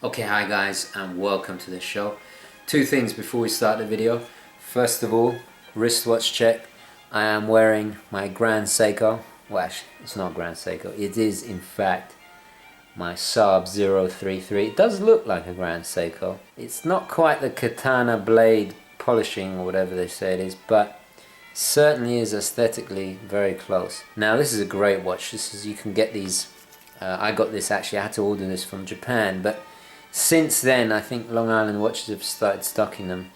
Okay, hi guys and welcome to the show. Two things before we start the video. First of all, wristwatch check. I am wearing my Grand Seiko. Well, actually, it's not Grand Seiko. It is in fact my Saab 033. It does look like a Grand Seiko. It's not quite the katana blade polishing or whatever they say it is, but certainly is aesthetically very close. Now this is a great watch. This is, you can get these. I got this actually. I had to order this from Japan, but since then I think Long Island watches have started stocking them.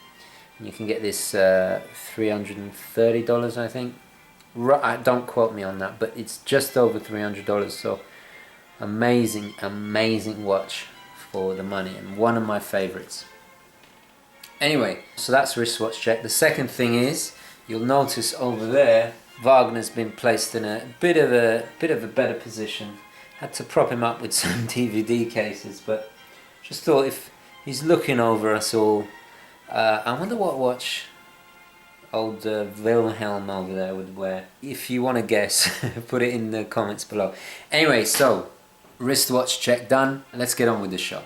You can get this $330, I think. Don't quote me on that, but it's just over $300. So amazing watch for the money, and one of my favorites. Anyway, so that's wristwatch check. The second thing is, you'll notice over there Wagner's been placed in a bit of a better position. Had to prop him up with some DVD cases, but just thought if he's looking over us all, I wonder what watch old Wilhelm over there would wear. If you want to guess, put it in the comments below. Anyway, so wristwatch check done. Let's get on with the show.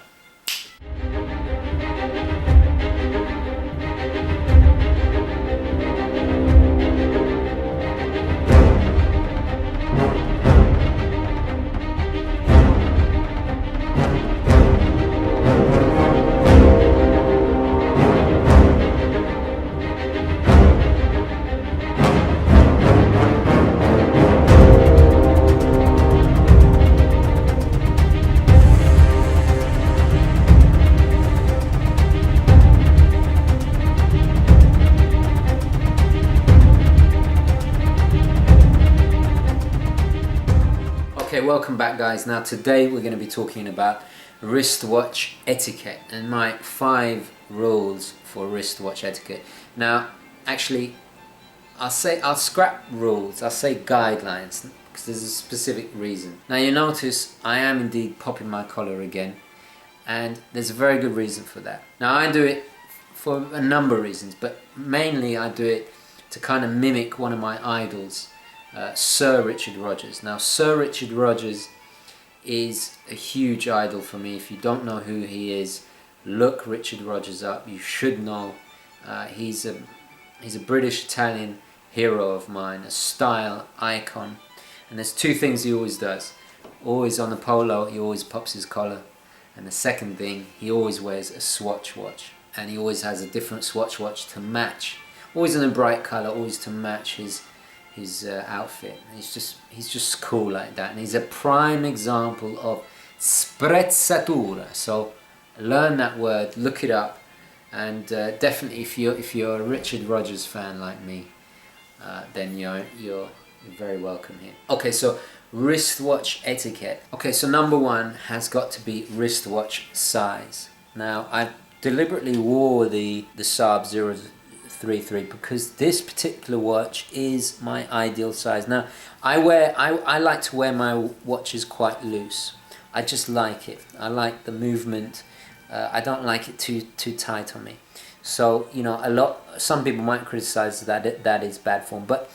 Okay, welcome back guys. Now today we're going to be talking about wristwatch etiquette and my 5 rules for wristwatch etiquette. Now actually I'll scrap rules, I'll say guidelines, because there's a specific reason. Now you notice I am indeed popping my collar again, and there's a very good reason for that. Now I do it for a number of reasons, but mainly I do it to kind of mimic one of my idols, Sir Richard Rogers. Now Sir Richard Rogers is a huge idol for me. If you don't know who he is, look Richard Rogers up. You should know. He's a British Italian hero of mine, a style icon. And there's 2 things he always does. Always on the polo, he always pops his collar. And the second thing, he always wears a Swatch watch. And he always has a different Swatch watch to match. Always in a bright color, always to match his outfit. He's just cool like that, and he's a prime example of sprezzatura. So learn that word, look it up, and definitely if you're a Richard Rogers fan like me, then you're very welcome here. Okay, so wristwatch etiquette. Okay, so number 1 has got to be wristwatch size. Now I deliberately wore the Saab 033 because this particular watch is my ideal size. Now I like to wear my watches quite loose. I just like it. I like the movement. I don't like it too tight on me. So you know, some people might criticize that is bad form, but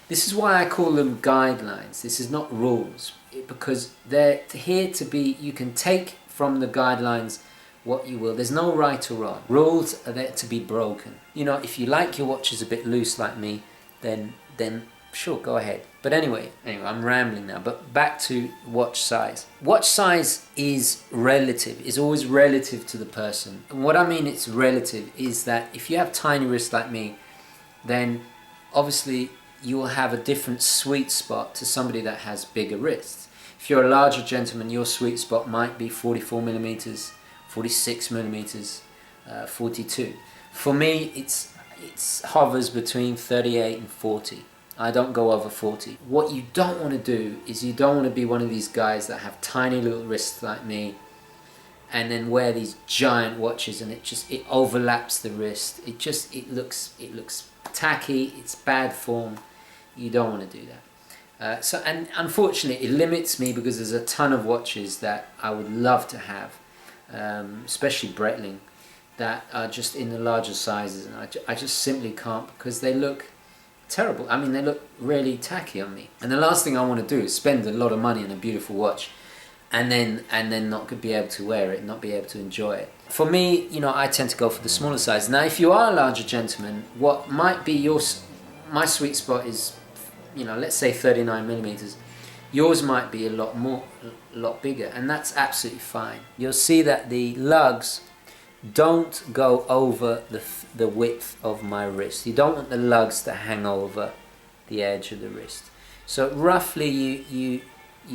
this is why I call them guidelines. This is not rules, because they're here to be, you can take from the guidelines what you will. There's no right or wrong. Rules are there to be broken. You know, if you like your watches a bit loose like me, then sure, go ahead. But anyway, I'm rambling now. But back to watch size. Watch size is relative. It's always relative to the person. And what I mean it's relative is that if you have tiny wrists like me, then obviously you will have a different sweet spot to somebody that has bigger wrists. If you're a larger gentleman, your sweet spot might be 44 millimeters, 46 millimeters, 42. For me, it's hovers between 38 and 40. I don't go over 40. What you don't want to do is you don't want to be one of these guys that have tiny little wrists like me and then wear these giant watches and it overlaps the wrist. It looks tacky. It's bad form. You don't want to do that. And unfortunately, it limits me because there's a ton of watches that I would love to have, especially Breitling, that are just in the larger sizes, and I just simply can't because they look terrible. I mean, they look really tacky on me. And the last thing I want to do is spend a lot of money on a beautiful watch and then not be able to wear it, not be able to enjoy it. For me, you know, I tend to go for the smaller size. Now, if you are a larger gentleman, what might be my sweet spot is, you know, let's say 39 millimeters. Yours might be a lot bigger, and that's absolutely fine. You'll see that the lugs don't go over the width of my wrist. You don't want the lugs to hang over the edge of the wrist. So roughly you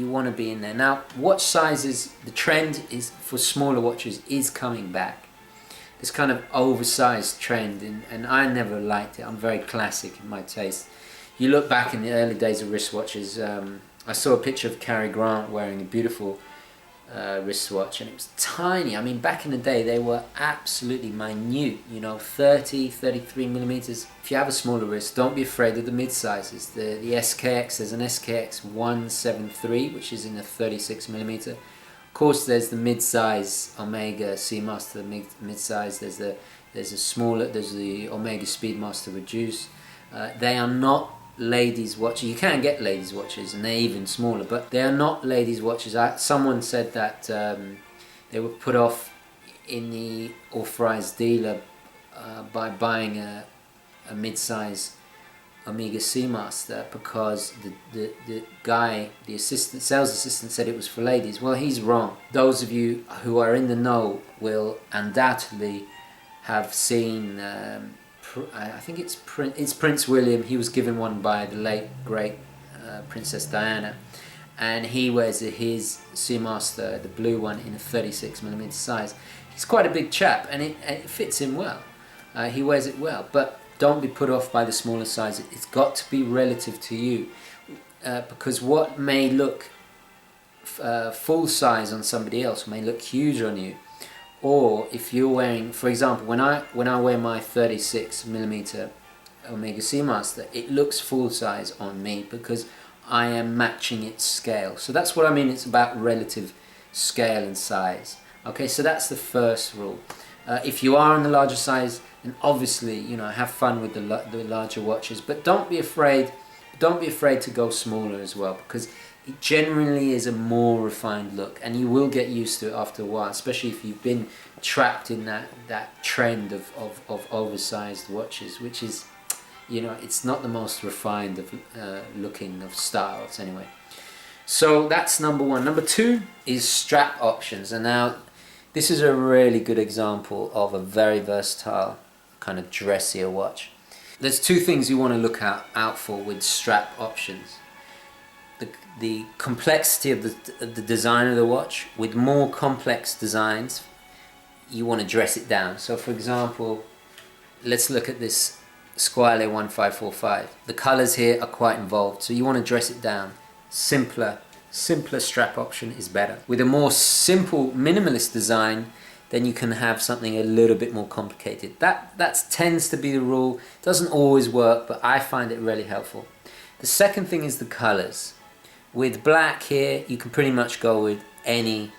want to be in there. Now, watch sizes, the trend is for smaller watches is coming back. This kind of oversized trend, and I never liked it. I'm very classic in my taste. You look back in the early days of wristwatches, I saw a picture of Cary Grant wearing a beautiful wristwatch, and it was tiny. I mean, back in the day they were absolutely minute, you know, 30, 33 millimeters. If you have a smaller wrist, don't be afraid of the mid sizes. The SKX, there's an SKX 173 which is in a 36 millimeter. Of course, there's the mid-size Omega Seamaster mid-size. There's the Omega Speedmaster Reduce. They are not ladies' watches. You can get ladies' watches, and they're even smaller, but they are not ladies' watches. Someone said that they were put off in the authorized dealer by buying a mid-size Omega Seamaster because the guy, the sales assistant, said it was for ladies. Well, he's wrong. Those of you who are in the know will undoubtedly have seen. I think it's Prince William. He was given one by the late great Princess Diana, and he wears his Seamaster, the blue one, in a 36 millimeter size. He's quite a big chap, and it fits him well. He wears it well, but don't be put off by the smaller size. It's got to be relative to you, because what may look full size on somebody else may look huge on you. Or if you're wearing, for example, when I wear my 36 millimeter Omega Seamaster, it looks full size on me because I am matching its scale. So that's what I mean. It's about relative scale and size. Okay, so that's the first rule. If you are in the larger size, then obviously, you know, have fun with the larger watches, but don't be afraid. Don't be afraid to go smaller as well, because it generally is a more refined look, and you will get used to it after a while, especially if you've been trapped in that trend of oversized watches, which is, you know, it's not the most refined of looking of styles anyway. So that's number one. Number two is strap options, and now this is a really good example of a very versatile kind of dressier watch. There's two things you want to look out for with strap options. The complexity of the design of the watch. With more complex designs, you want to dress it down. So for example, let's look at this Squale 1545. The colors here are quite involved, so you want to dress it down. Simpler strap option is better. With a more simple minimalist design, then you can have something a little bit more complicated. That tends to be the rule. It doesn't always work, but I find it really helpful. The second thing is the colors. With black here, you can pretty much go with any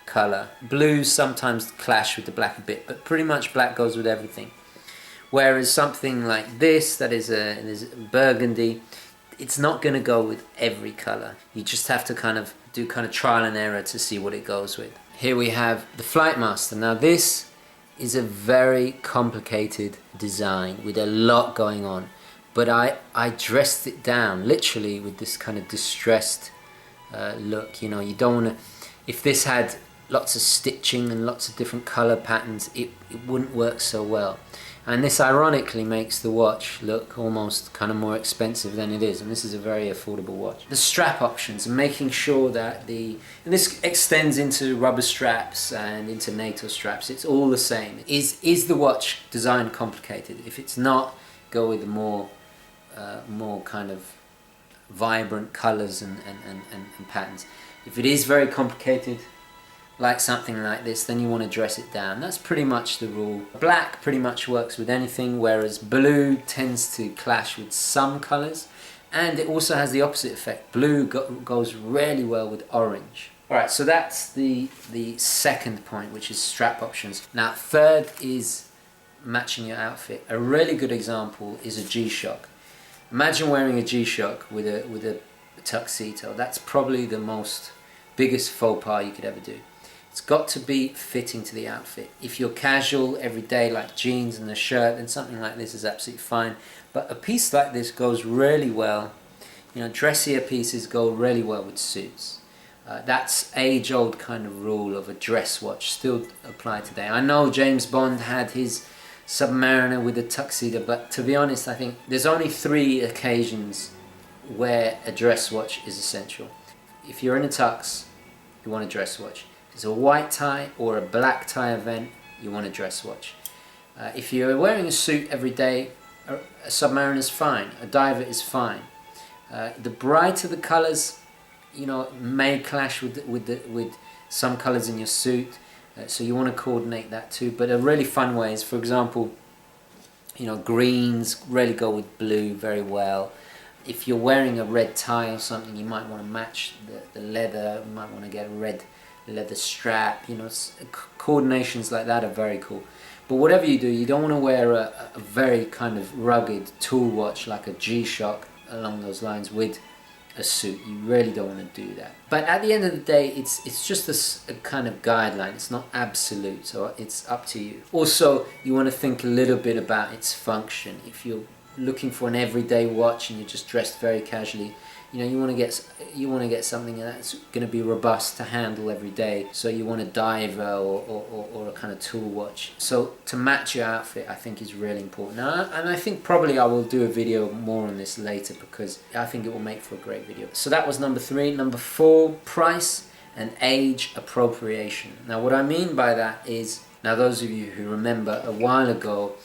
color. Blues sometimes clash with the black a bit, but pretty much black goes with everything. Whereas something like this, that is a burgundy, it's not going to go with every color. You just have to kind of do trial and error to see what it goes with. Here we have the Flightmaster. Now this is a very complicated design with a lot going on, but I dressed it down literally with this kind of distressed look. You know, you don't want to, if this had lots of stitching and lots of different color patterns, it wouldn't work so well. And this ironically makes the watch look almost kind of more expensive than it is, and this is a very affordable watch. The strap options, and making sure that and this extends into rubber straps and into NATO straps, it's all the same. Is the watch design complicated? If it's not, go with the more kind of vibrant colors and patterns. If it is very complicated, like something like this, then you want to dress it down. That's pretty much the rule. Black pretty much works with anything, whereas blue tends to clash with some colors, and it also has the opposite effect. Blue goes really well with orange. Alright, so that's the second point, which is strap options. Now third is matching your outfit. A really good example is a G-Shock. Imagine wearing a G-Shock with a tuxedo. That's probably the most biggest faux pas you could ever do. It's got to be fitting to the outfit. If you're casual every day, like jeans and a shirt, then something like this is absolutely fine. But a piece like this goes really well. You know, dressier pieces go really well with suits. That's age-old kind of rule of a dress watch still apply today. I know James Bond had his Submariner with a tuxedo, but to be honest, I think there's only 3 occasions where a dress watch is essential. If you're in a tux, you want a dress watch. If it's a white tie or a black tie event, you want a dress watch. If you're wearing a suit every day, a Submariner is fine, a diver is fine. The brighter the colours, you know, may clash with some colours in your suit, so you want to coordinate that too. But a really fun way is, for example, you know, greens really go with blue very well. If you're wearing a red tie or something, you might want to match the leather. You might want to get a red leather strap. You know, coordinations like that are very cool. But whatever you do, you don't want to wear a very kind of rugged tool watch like a G-Shock along those lines with a suit. You really don't want to do that. But at the end of the day, it's just a kind of guideline. It's not absolute, so it's up to you. Also, you want to think a little bit about its function. If you're looking for an everyday watch and you're just dressed very casually, you know, you want to get something that's going to be robust to handle every day. So you want a diver or a kind of tool watch. So to match your outfit, I think is really important. Now, and I think probably I will do a video more on this later because I think it will make for a great video. So that was number 3. Number 4, price and age appropriation. Now what I mean by that is, now those of you who remember a while ago,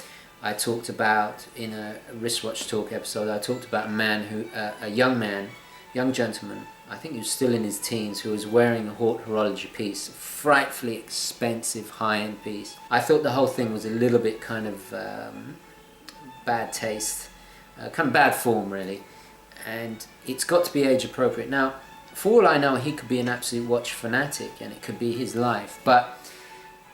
I talked about, in a wristwatch talk episode, I talked about a man who, a young gentleman, I think he was still in his teens, who was wearing a horology piece, a frightfully expensive high-end piece. I thought the whole thing was a little bit kind of bad taste, kind of bad form really, and it's got to be age appropriate. Now, for all I know, he could be an absolute watch fanatic and it could be his life, but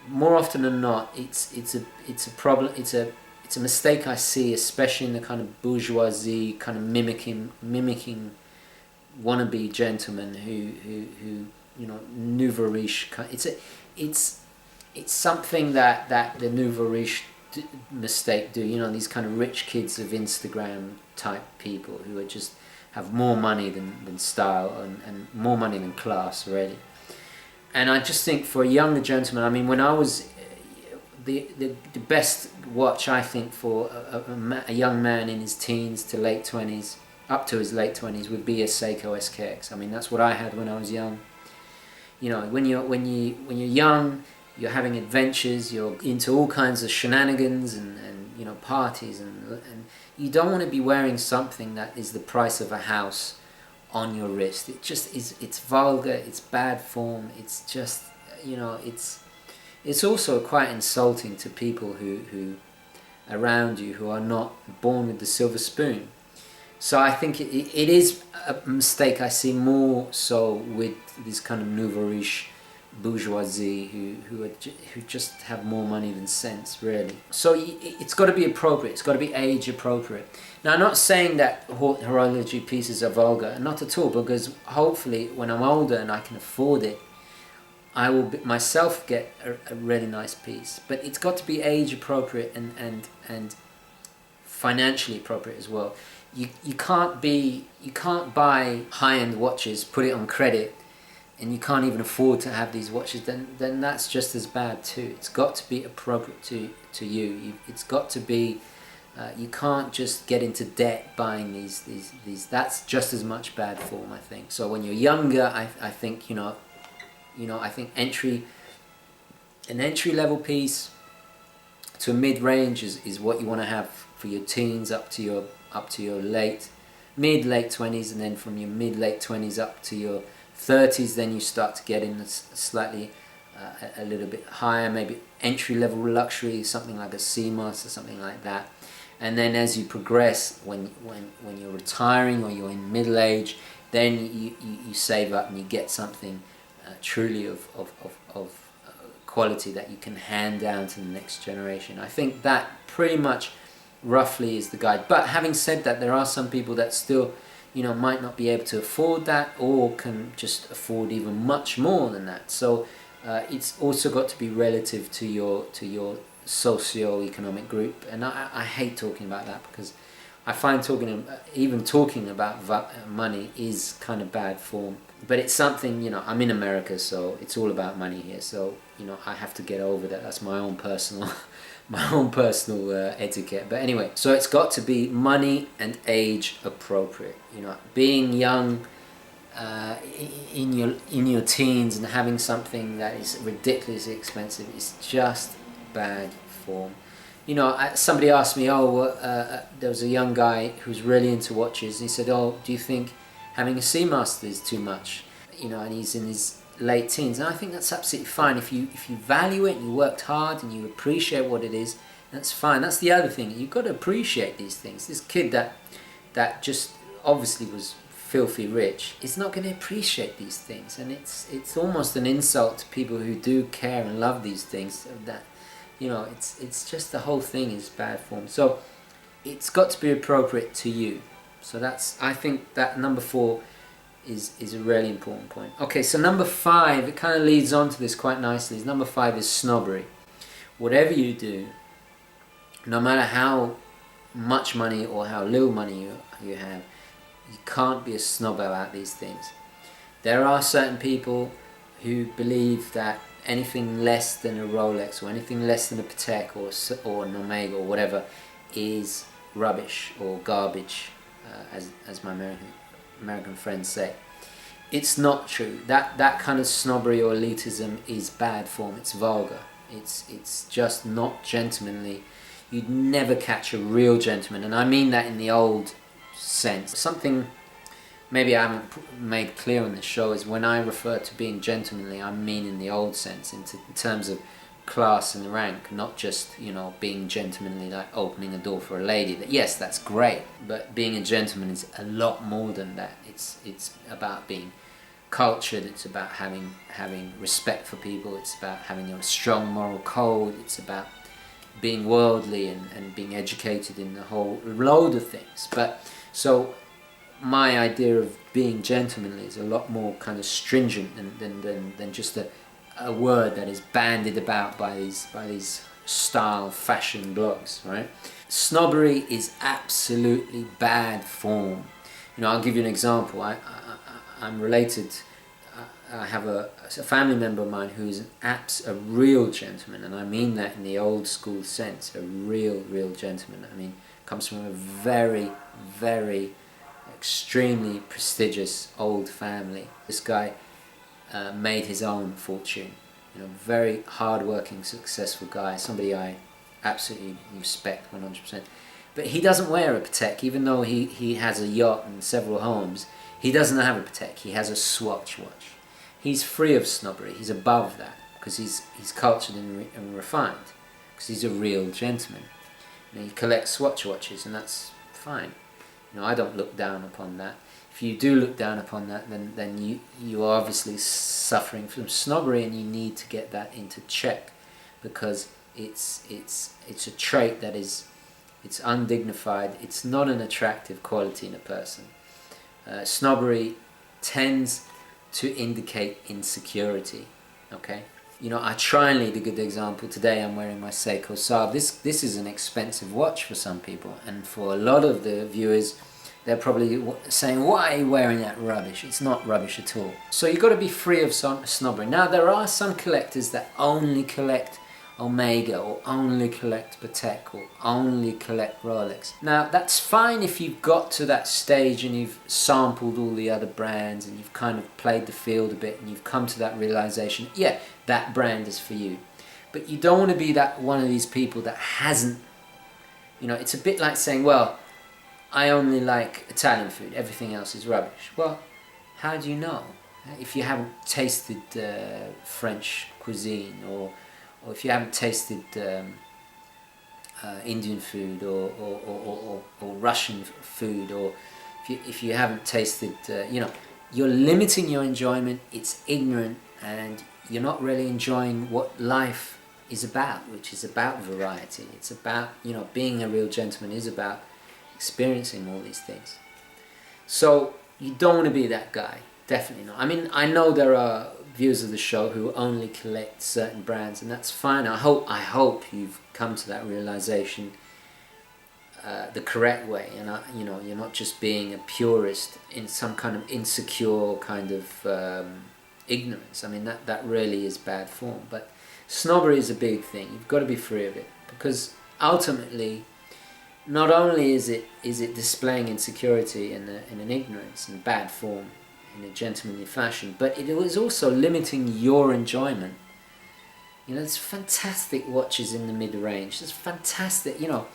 more often than not, it's a problem. It's a mistake I see, especially in the kind of bourgeoisie, kind of mimicking wannabe gentlemen who you know, nouveau riche. It's something that the nouveau riche mistake do. You know, these kind of rich kids of Instagram type people who are just have more money than style and more money than class, really. And I just think for a younger gentleman, I mean, when I was the best watch I think for a young man in his teens to late 20s, up to his late 20s, would be a Seiko SKX. I mean, that's what I had when I was young. You know, when you're young, you're having adventures, you're into all kinds of shenanigans and you know, parties, and you don't want to be wearing something that is the price of a house on your wrist. It just is. It's vulgar. It's bad form. It's just, you know, it's also quite insulting to people who around you who are not born with the silver spoon. So I think it is a mistake I see more so with this kind of nouveau riche bourgeoisie who just have more money than sense, really. So it's got to be appropriate. It's got to be age appropriate. Now, I'm not saying that horology pieces are vulgar, not at all, because hopefully when I'm older and I can afford it, I will myself get a really nice piece. But it's got to be age appropriate and financially appropriate as well. You can't buy high-end watches, put it on credit, and you can't even afford to have these watches, then that's just as bad too. It's got to be appropriate to you. It's got to be, you can't just get into debt buying these. That's just as much bad form, I think. So when you're younger, I think, you know, I think an entry level piece to a mid-range is what you want to have for your teens up to your mid-late 20s, and then from your mid-late 20s up to your 30s, then you start to get in slightly a little bit higher, maybe entry-level luxury, something like a CMOS or something like that. And then as you progress, when you're retiring or you're in middle age, then you save up and you get something truly of quality that you can hand down to the next generation. I think that pretty much roughly is the guide. But having said that, there are some people that still might not be able to afford that, or can just afford even much more than that. So it's also got to be relative to your socioeconomic group. And I hate talking about that, because I find even talking about money is kind of bad form. But it's something, I'm in America, so it's all about money here. So I have to get over that. That's my own personal etiquette. But anyway, so it's got to be money and age appropriate. Being young, in your teens, and having something that is ridiculously expensive is just bad form. Somebody asked me, there was a young guy who was really into watches, and he said, do you think having a Seamaster is too much? And he's in his late teens, and I think that's absolutely fine. If you value it and you worked hard and you appreciate what it is, that's fine. That's the other thing. You've got to appreciate these things. This kid that just obviously was filthy rich is not going to appreciate these things, and it's almost an insult to people who do care and love these things. That it's just, the whole thing is bad form. So it's got to be appropriate to you. So I think that number 4 is a really important point. Okay, so number 5, it kind of leads on to this quite nicely. Number 5 is snobbery. Whatever you do, no matter how much money or how little money you have, you can't be a snob about these things. There are certain people who believe that anything less than a Rolex, or anything less than a Patek or an Omega or whatever, is rubbish or garbage, as my American friends say. It's not true. That kind of snobbery or elitism is bad form. It's vulgar. It's just not gentlemanly. You'd never catch a real gentleman, and I mean that in the old sense. Something maybe I haven't made clear on this show is, when I refer to being gentlemanly, I mean in the old sense, in terms of class and rank, not just being gentlemanly like opening a door for a lady. Yes, that's great, but being a gentleman is a lot more than that. It's about being cultured. It's about having respect for people. It's about having a strong moral code. It's about being worldly and being educated in a whole load of things. But so my idea of being gentlemanly is a lot more kind of stringent than just a word that is bandied about by these style fashion blogs, right? Snobbery is absolutely bad form. I'll give you an example. I'm related. I have a family member of mine who's a real gentleman, and I mean that in the old school sense. A real gentleman. I mean, comes from a very, very extremely prestigious old family. This guy made his own fortune. Very hard-working, successful guy. Somebody I absolutely respect 100%. But he doesn't wear a Patek, even though he has a yacht and several homes. He doesn't have a Patek. He has a Swatch watch. He's free of snobbery. He's above that, because he's cultured and refined, because he's a real gentleman. He collects Swatch watches, and that's fine. I don't look down upon that. If you do look down upon that, then you are obviously suffering from snobbery, and you need to get that into check, because it's a trait that it's undignified. It's not an attractive quality in a person. Snobbery tends to indicate insecurity. Okay, I try and lead a good example. Today I'm wearing my Seiko Saab. This is an expensive watch for some people, and for a lot of the viewers, they're probably saying, why are you wearing that rubbish? It's not rubbish at all. So you've got to be free of snobbery. Now, there are some collectors that only collect Omega, or only collect Patek, or only collect Rolex. Now, that's fine if you've got to that stage and you've sampled all the other brands and you've kind of played the field a bit and you've come to that realization, yeah, that brand is for you. But you don't want to be that one of these people that hasn't, it's a bit like saying, well, I only like Italian food, everything else is rubbish. Well, how do you know? If you haven't tasted French cuisine, or if you haven't tasted Indian food, or Russian food, or if you haven't tasted, you're limiting your enjoyment. It's ignorant, and you're not really enjoying what life is about, which is about variety. It's about, being a real gentleman is about experiencing all these things. So you don't want to be that guy. Definitely not. I mean, I know there are viewers of the show who only collect certain brands, and that's fine. I hope you've come to that realization the correct way, and you know, you're not just being a purist in some kind of insecure kind of ignorance. I mean, that really is bad form. But snobbery is a big thing. You've got to be free of it, because ultimately, not only is it displaying insecurity in an ignorance and bad form in a gentlemanly fashion, but it is also limiting your enjoyment. You know, there's fantastic watches in the mid-range. There's fantastic, you know,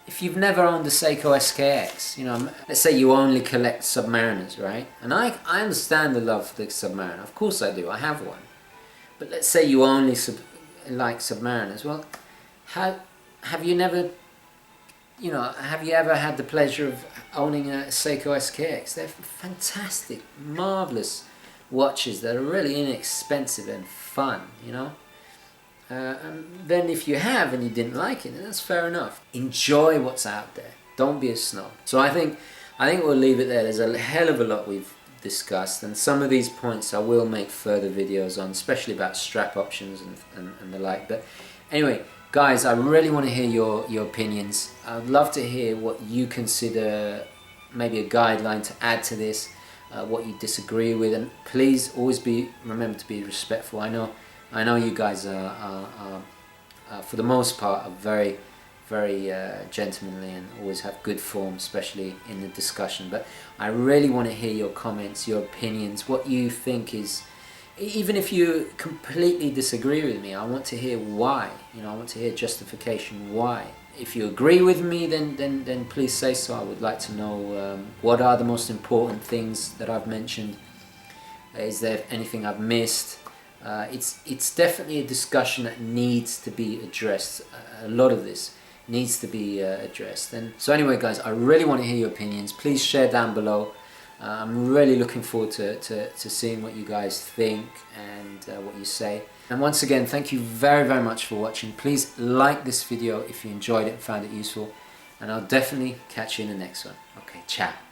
if you've never owned a Seiko SKX, you know, let's say you only collect Submariners, right? And I understand the love for the Submariner. Of course I do. I have one. But let's say you only like Submariners. Well, have you never, you know, have you ever had the pleasure of owning a Seiko SKX? They're fantastic, marvelous watches that are really inexpensive and fun, you know. And then if you have and you didn't like it, then that's fair enough. Enjoy what's out there. Don't be a snob. So I think we'll leave it there. There's a hell of a lot we've discussed, and some of these points I will make further videos on, especially about strap options and the like. But anyway, guys, I really want to hear your opinions. I'd love to hear what you consider maybe a guideline to add to this, what you disagree with, and please always remember to be respectful. I know you guys are for the most part, are very, very gentlemanly and always have good form, especially in the discussion. But I really want to hear your comments, your opinions, what you think is, even if you completely disagree with me, I want to hear why. You know, I want to hear justification why. If you agree with me, then please say so. I would like to know what are the most important things that I've mentioned. Is there anything I've missed? It's definitely a discussion that needs to be addressed. A lot of this needs to be addressed. And so anyway, guys, I really want to hear your opinions. Please share down below. I'm really looking forward to seeing what you guys think and what you say. And once again, thank you very, very much for watching. Please like this video if you enjoyed it and found it useful. And I'll definitely catch you in the next one. Okay, ciao.